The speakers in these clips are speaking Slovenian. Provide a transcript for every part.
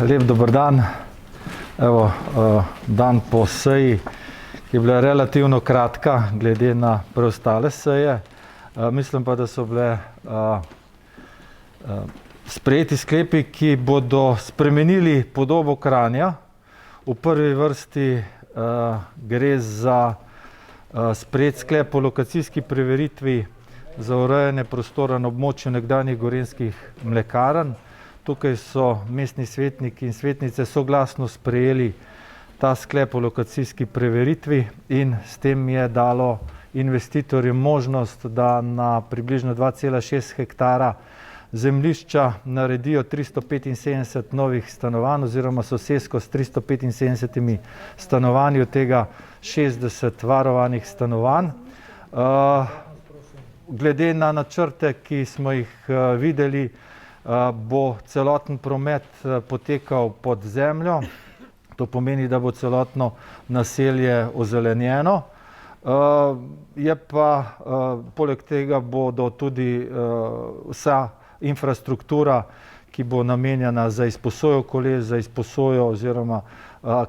Lep dober dan. Evo, dan po seji, ki je bila relativno kratka, glede na preostale seje. Mislim pa, da so bile sprejeti sklepi, ki bodo spremenili podobo Kranja. V prvi vrsti gre za sprejet sklep o lokacijski preveritvi za urejanje prostora na območju nekdanjih gorenjskih mlekarn. Tukaj so mestni svetniki in svetnice soglasno sprejeli ta sklep o lokacijski preveritvi in s tem je dalo investitorjem možnost, da na približno 2,6 hektara zemljišča naredijo 375 novih stanovanj oziroma sosesko s 375 stanovanji, od tega 60 varovanih stanovanj. Glede na načrte, ki smo jih videli, bo celoten promet potekal pod zemljo. To pomeni, da bo celotno naselje ozelenjeno. Je pa poleg tega bodo tudi vsa infrastruktura, ki bo namenjena za izposojo koles, za izposojo oziroma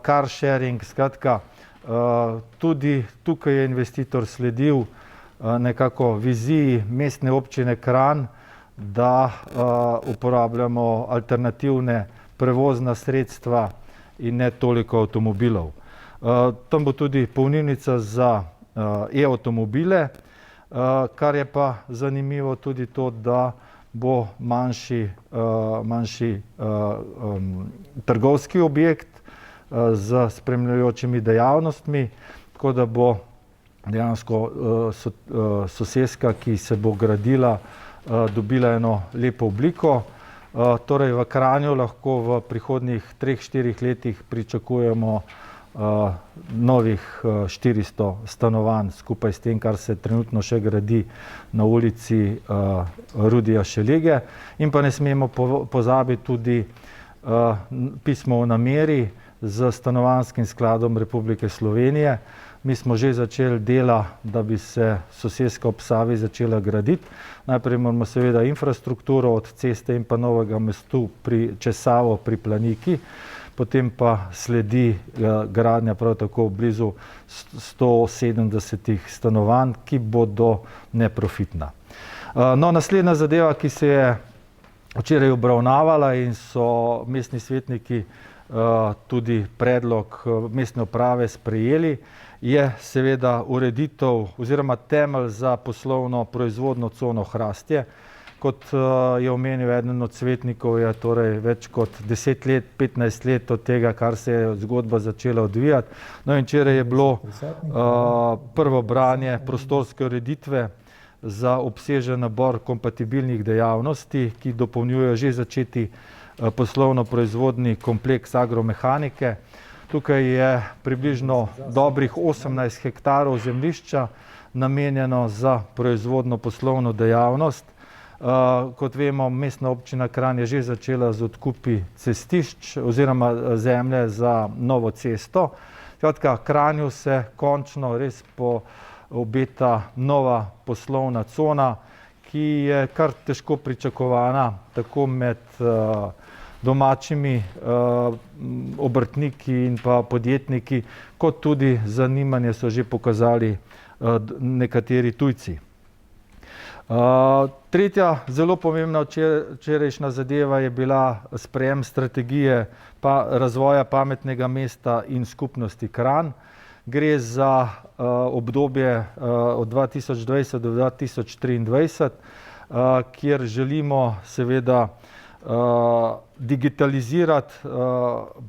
car sharing, skratka, tudi tukaj je investitor sledil nekako viziji Mestne občine Kranj, da uporabljamo alternativne prevozna sredstva in ne toliko avtomobilov. Tam bo tudi polnilnica za e-avtomobile, kar je pa zanimivo tudi to, da bo manjši trgovski objekt z spremljajočimi dejavnostmi, tako da bo dejansko soseska, ki se bo gradila, dobila eno lepo obliko. Torej v Kranju lahko v prihodnjih 3-4 letih pričakujemo novih 400 stanovanj skupaj s tem, kar se trenutno še gradi na ulici Rudija Šelege. In pa ne smemo pozabiti tudi pismo o nameri z Stanovanjskim skladom Republike Slovenije. Mi smo že začeli dela, da bi se soseska ob Savi začela graditi. Najprej moramo seveda infrastrukturo od ceste in pa Novega mostu čez Savo pri Planiki, potem pa sledi gradnja prav tako blizu 170 stanovanj, ki bodo neprofitna. No, naslednja zadeva, ki se je včeraj obravnavala in so mestni svetniki tudi predlog mestne uprave sprejeli, je seveda ureditev oziroma temelj za poslovno proizvodno cono Hrastje. Kot je omenil eden od svetnikov, je torej več kot 10 let, 15 let od tega, kar se je zgodba začela odvijati. No in včeraj je bilo prvo branje prostorske ureditve za obsežen nabor kompatibilnih dejavnosti, ki dopolnjujejo že začeti poslovno-proizvodni kompleks agromehanike. Tukaj je približno dobrih 18 hektarov zemljišča namenjeno za proizvodno poslovno dejavnost. Kot vemo, Mestna občina Kranj je že začela z odkupi cestišč oziroma zemlje za novo cesto. Skratka, Kranju se končno res obeta nova poslovna cona, ki je kar težko pričakovana tako med domačimi obrtniki in pa podjetniki, kot tudi zanimanje so že pokazali nekateri tujci. Tretja zelo pomembna včerajšnja zadeva je bila sprejem strategije razvoja pametnega mesta in skupnosti Kranj. Gre za obdobje od 2020 do 2023, kjer želimo seveda digitalizirati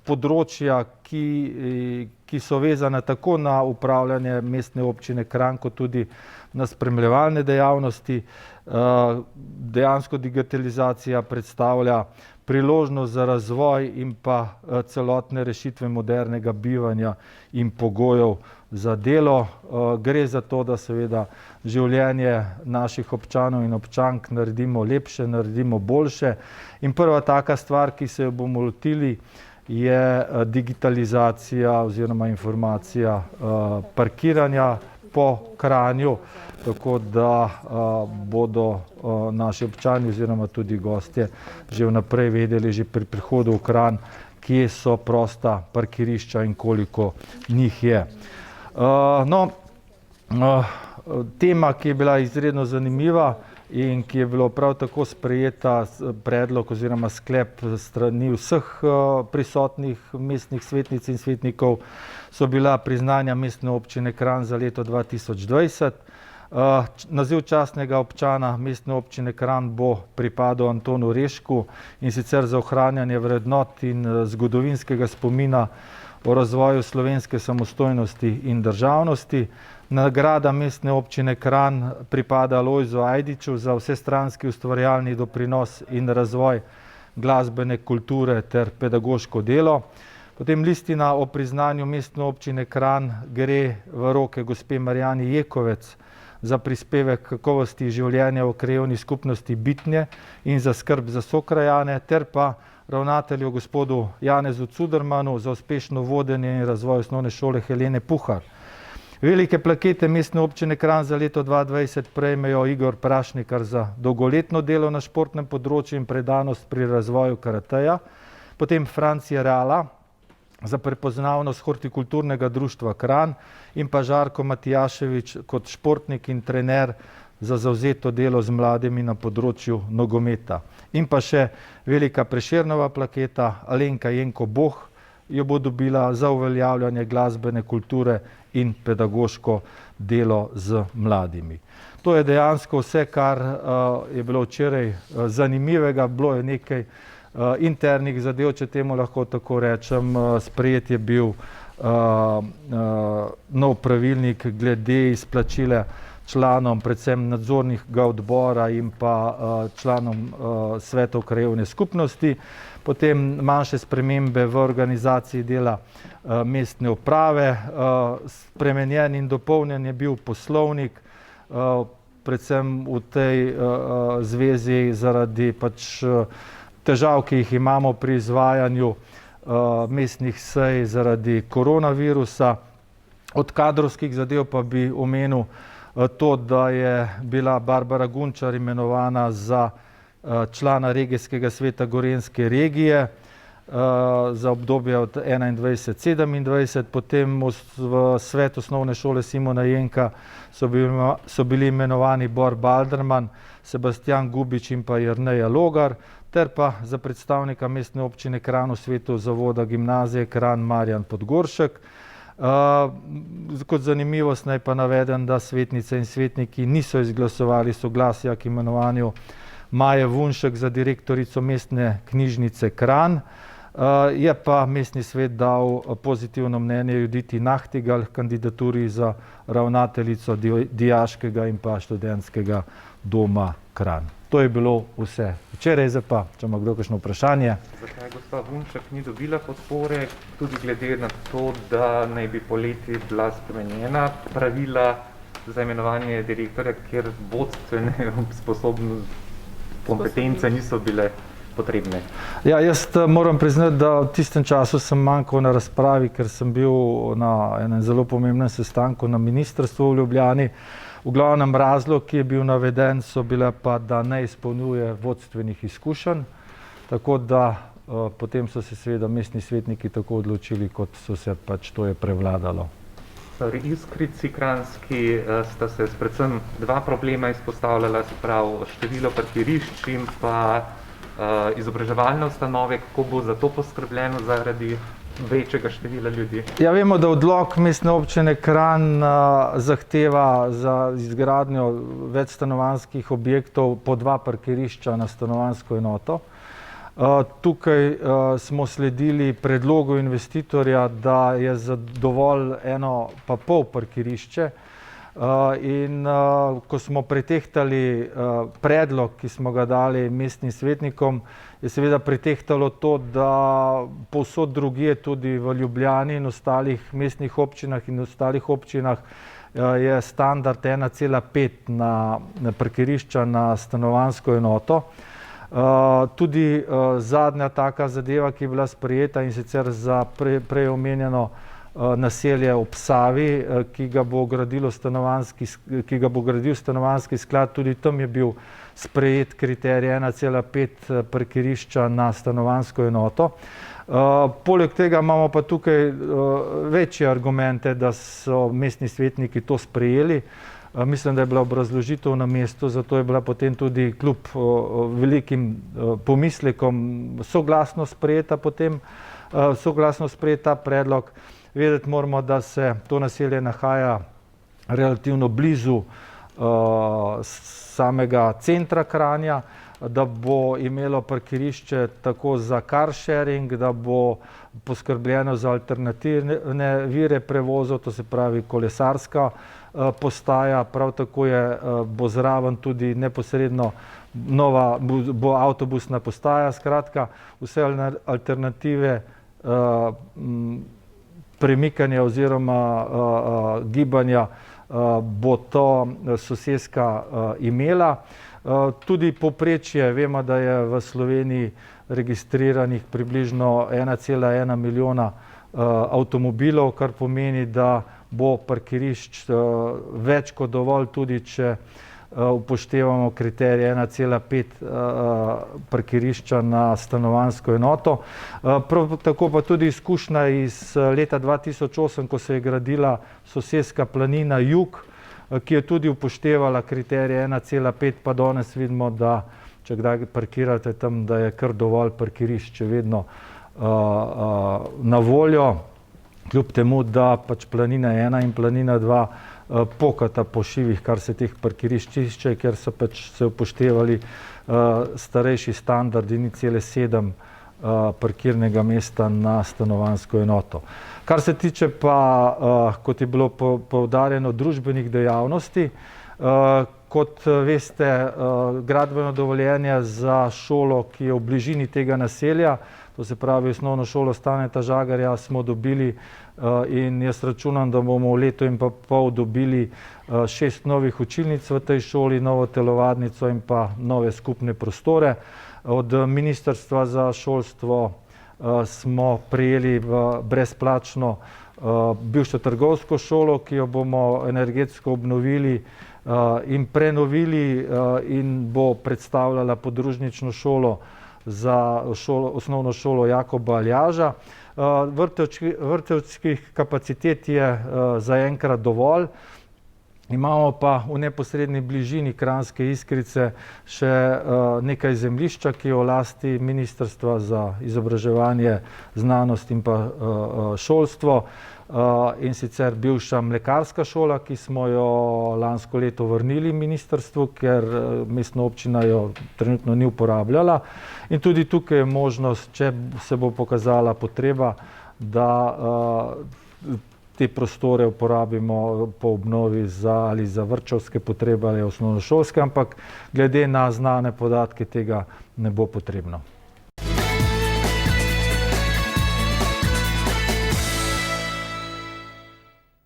področja, ki so vezana tako na upravljanje Mestne občine Kranj, kot tudi na spremljevalne dejavnosti. Dejansko digitalizacija predstavlja priložnost za razvoj in pa celotne rešitve modernega bivanja in pogojev za delo. Gre za to, da seveda življenje naših občanov in občank naredimo lepše, naredimo boljše. In prva taka stvar, ki se jo bomo lotili, je digitalizacija oziroma informacija parkiranja po Kranju, tako da bodo naši občani oziroma tudi gostje že vnaprej vedeli, že pri prihodu v Kranj, kje so prosta parkirišča in koliko njih je. Tema, ki je bila izredno zanimiva in ki je bilo prav tako sprejeta predlog oziroma sklep strani vseh prisotnih mestnih svetnic in svetnikov, so bila priznanja Mestne občine Kranj za leto 2020. Naziv častnega občana Mestne občine Kranj bo pripadal Antonu Rešku, in sicer za ohranjanje vrednot in zgodovinskega spomina o razvoju slovenske samostojnosti in državnosti. Nagrada Mestne občine Kranj pripada Lojzu Ajdiču za vsestranski ustvarjalni doprinos in razvoj glasbene kulture ter pedagoško delo. Potem listina o priznanju Mestne občine Kranj gre v roke gospe Marjani Jekovec za prispevek kakovosti življenja v krajevni skupnosti Bitnje in za skrb za sokrajane, ter pa ravnatelju gospodu Janezu Cudermanu za uspešno vodenje in razvoj osnovne šole Helene Puhar. Velike plakete Mestne občine Kranj za leto 2020 prejmejo Igor Prašnikar za dolgoletno delo na športnem področju in predanost pri razvoju karateja, potem Francija Reala za prepoznavnost hortikulturnega društva Kranj in pa Žarko Matijaševič kot športnik in trener za zavzeto delo z mladimi na področju nogometa. In pa še velika Prešernova plaketa Alenka Jenko Boh jo bo dobila za uveljavljanje glasbene kulture in pedagoško delo z mladimi. To je dejansko vse, kar je bilo včeraj zanimivega. Bilo je nekaj internih zadev, če temu lahko tako rečem. Sprejet je bil nov pravilnik glede izplačila članom predvsem nadzornega odbora in pa članom svetov krajevne skupnosti. Potem manjše spremembe v organizaciji dela mestne uprave. Spremenjen in dopolnjen je bil poslovnik, predvsem v tej zvezi zaradi težav, ki jih imamo pri izvajanju mestnih sej zaradi koronavirusa. Od kadrovskih zadev pa bi omenil to, da je bila Barbara Gunčar imenovana za člana regijskega sveta Gorenjske regije za obdobje od 2021-2027, potem v svet osnovne šole Simona Jenka so bili imenovani Bor Balderman, Sebastian Gubič in pa Jerneja Logar, ter pa za predstavnika Mestne občine Kranj v svetu zavoda gimnazije Kranj Marjan Podgoršek. Kot zanimivost naj pa navedem, da svetnice in svetniki niso izglasovali soglasja k imenovanju Maje Vunšek za direktorico Mestne knjižnice Kranj. Je pa mestni svet dal pozitivno mnenje Juditi Nahtigal kandidaturi za ravnateljico dijaškega in pa študentskega doma Kranj. To je bilo vse včeraj, zdaj pa, če ima kdo kakšno vprašanje. Zakaj gospa Vunšek ni dobila podpore, tudi glede na to, da naj bi poleti bila spremenjena pravila za imenovanje direktorja, kjer vodstvene sposobnosti, kompetence niso bile potrebne? Ja, jaz moram priznati, da v tistem času sem manjkal na razpravi, ker sem bil na enem zelo pomembnem sestanku na ministrstvu v Ljubljani. V glavnem razlog, ki je bil naveden, so bile pa, da ne izpolnjuje vodstvenih izkušenj, tako da potem so se seveda mestni svetniki tako odločili, kot so se to je prevladalo. Pri Iskrici kranjski sta se predvsem dva problema izpostavljala, se pravi število parkirišč in pa izobraževalne ustanove. Kako bo za to poskrbljeno zaradi večjega števila ljudi? Ja, vemo, da odlok Mestne občine Kranj zahteva za izgradnjo večstanovanjskih objektov po 2 parkirišča na stanovanjsko enoto. Tukaj smo sledili predlogu investitorja, da je dovolj 1,5 parkirišče, in ko smo pretehtali predlog, ki smo ga dali mestnim svetnikom, je seveda pretehtalo to, da povsod drugje, tudi v Ljubljani in ostalih mestnih občinah in ostalih občinah, je standard 1,5 na parkirišča na stanovanjsko enoto. Tudi zadnja taka zadeva, ki je bila sprejeta, in sicer za prej omenjeno naselje ob Savi, ki ga bo gradil stanovanjski sklad. Tudi tam je bil sprejet kriterij 1,5 parkirišča na stanovanjsko enoto. Poleg tega imamo pa tukaj večje argumente, da so mestni svetniki to sprejeli. Mislim, da je bila obrazložitev na mestu, zato je bila potem tudi kljub velikim pomislekom soglasno sprejeta predlog. Vedeti moramo, da se to naselje nahaja relativno blizu samega centra Kranja, da bo imelo parkirišče tako za car sharing, da bo poskrbljeno za alternativne vire prevozov, to se pravi kolesarska postaja, prav tako bo zraven tudi neposredno bo avtobusna postaja. Skratka, vse alternative premikanja oziroma gibanja bo to soseska imela. Tudi povprečje, vemo, da je v Sloveniji registriranih približno 1,1 milijona avtomobilov, kar pomeni, da bo parkirišč več kot dovolj, tudi če upoštevamo kriterij 1,5 parkirišča na stanovanjsko enoto. Prav tako pa tudi izkušnja iz leta 2008, ko se je gradila soseska Planina Jug, ki je tudi upoštevala kriterij 1,5, pa danes vidimo, da če kdaj parkirate tam, da je kar dovolj parkirišč vedno na voljo, kljub temu, da pač Planina 1 in Planina 2 pokata po šivih, kar se teh parkirišč tiče, ker so pač se upoštevali starejši standardi 0,7 parkirnega mesta na stanovanjsko enoto. Kar se tiče pa, kot je bilo poudarjeno, družbenih dejavnosti, kot veste, gradbeno dovoljenje za šolo, ki je v bližini tega naselja, to se pravi osnovno šolo Staneta Žagarja, smo dobili in jaz računam, da bomo v letu in pol dobili 6 novih učilnic v tej šoli, novo telovadnico in pa nove skupne prostore. Od Ministrstva za šolstvo smo prejeli brezplačno bivšo trgovsko šolo, ki jo bomo energetsko obnovili in prenovili in bo predstavljala podružnično šolo za osnovno šolo Jakoba Aljaža. Vrtčevskih kapacitet je zaenkrat dovolj. Imamo pa v neposredni bližini Kranjske Iskrice še nekaj zemljišča, ki je v lasti Ministrstva za izobraževanje, znanost in pa šolstvo, in sicer bivša mlekarska šola, ki smo jo lansko leto vrnili ministrstvu, ker mestna občina jo trenutno ni uporabljala. In tudi tukaj je možnost, če se bo pokazala potreba, da te prostore uporabimo po obnovi ali za vrtčevske potrebe ali osnovnošolske, ampak glede na znane podatke tega ne bo potrebno.